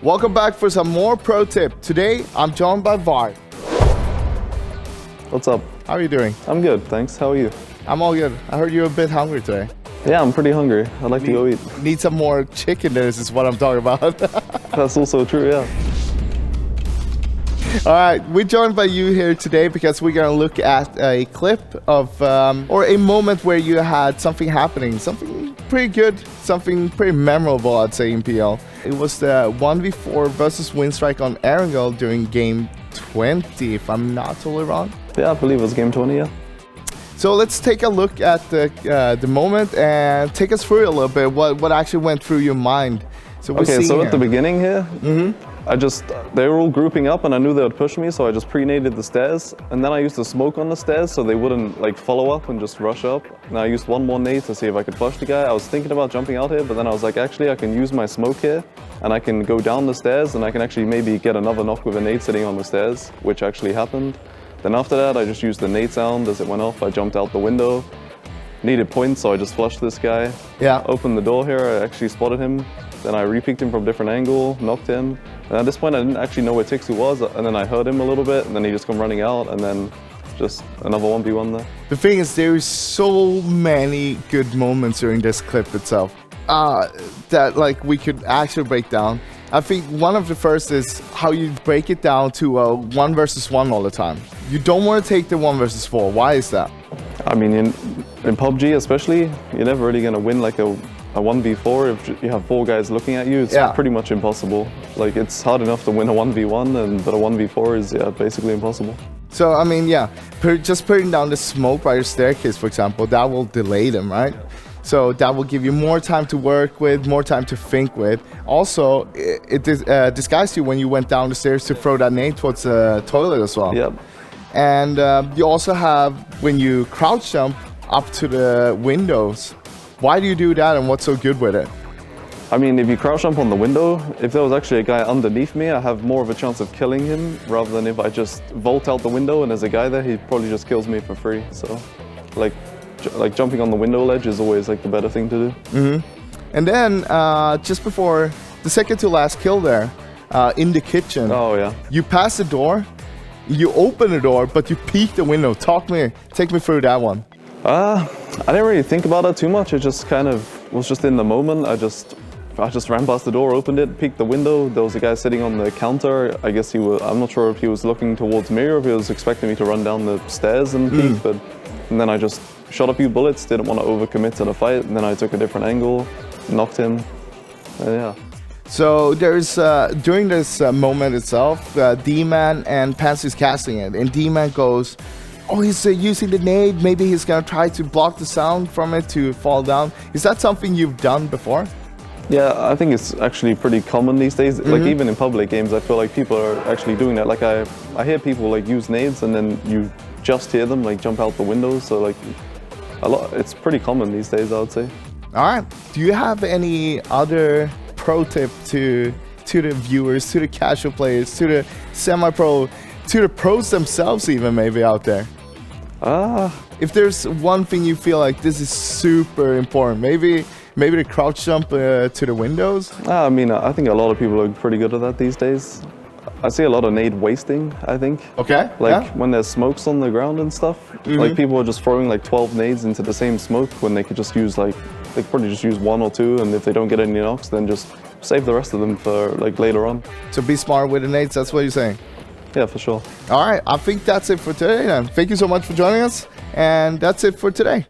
Welcome back for some more pro tip. Today, I'm joined by Var. What's up? How are you doing? I'm good, thanks. How are you? I'm all good. I heard you're a bit hungry today. Yeah, I'm pretty hungry. I'd like to go eat. Need some more chicken dinners is what I'm talking about. That's also true, yeah. All right, we're joined by you here today because we're going to look at a clip of, or a moment where you had something happening, something pretty good, something pretty memorable, I'd say, in PL. It was the 1v4 versus Winstrike on Erangel during game 20, if I'm not totally wrong. Yeah, I believe it was game 20, yeah. So let's take a look at the moment and take us through a little bit what actually went through your mind. So at the beginning here, they were all grouping up and I knew they would push me, so I just pre-naded the stairs. And then I used the smoke on the stairs so they wouldn't like follow up and just rush up. And I used one more nade to see if I could flush the guy. I was thinking about jumping out here, but then I was like, actually I can use my smoke here and I can go down the stairs and I can actually maybe get another knock with a nade sitting on the stairs, which actually happened. Then after that, I just used the nade sound as it went off. I jumped out the window, needed points, so I just flushed this guy. Yeah. Opened the door here, I actually spotted him. Then I re-peeked him from a different angle, knocked him. And at this point, I didn't actually know where Tixu was, and then I heard him a little bit, and then he just come running out, and then just another 1v1 there. The thing is, there is so many good moments during this clip itself that like we could actually break down. I think one of the first is how you break it down to a 1 versus 1 all the time. You don't want to take the 1 versus 4. Why is that? I mean, in PUBG especially, you're never really going to win like a 1v4 if you have 4 guys looking at you. It's pretty much impossible. Like, it's hard enough to win a 1v1, but a 1v4 is basically impossible. So, I mean, just putting down the smoke by your staircase, for example, that will delay them, right? So that will give you more time to work with, more time to think with. Also, it disguised you when you went down the stairs to throw that nade towards the toilet as well. Yep. And you also have, when you crouch jump up to the windows, why do you do that and what's so good with it? I mean, if you crouch jump on the window, if there was actually a guy underneath me, I have more of a chance of killing him rather than if I just vault out the window and there's a guy there, he probably just kills me for free. So, like jumping on the window ledge is always like the better thing to do. Mm-hmm. And then just before the second to last kill there, in the kitchen. Oh yeah. You pass the door, you open the door, but you peek the window. Take me through that one. I didn't really think about it too much. It just kind of was just in the moment. I just ran past the door, opened it, peeked the window. There was a guy sitting on the counter. I guess I'm not sure if he was looking towards me or if he was expecting me to run down the stairs and peek, and then I just shot a few bullets, didn't want to overcommit to the fight, and then I took a different angle, knocked him, and yeah. So there's, during this moment itself, D-Man and Pansy's casting it, and D-Man goes, oh, he's using the nade, maybe he's gonna try to block the sound from it to fall down. Is that something you've done before? Yeah, I think it's actually pretty common these days. Like even in public games, I feel like people are actually doing that. Like I hear people like use nades and then you just hear them like jump out the windows. So like it's pretty common these days, I would say. All right. Do you have any other pro tip to the viewers, to the casual players, to the semi-pro, to the pros themselves even maybe out there? If there's one thing you feel like this is super important, maybe the crouch jump to the windows? I mean, I think a lot of people are pretty good at that these days. I see a lot of nade wasting, I think. Okay. Like when there's smokes on the ground and stuff, like people are just throwing like 12 nades into the same smoke when they could just use they could probably just use 1 or 2, and if they don't get any knocks, then just save the rest of them for like later on. So be smart with the nades, that's what you're saying? Yeah, for sure. All right, I think that's it for today then. Thank you so much for joining us, and that's it for today.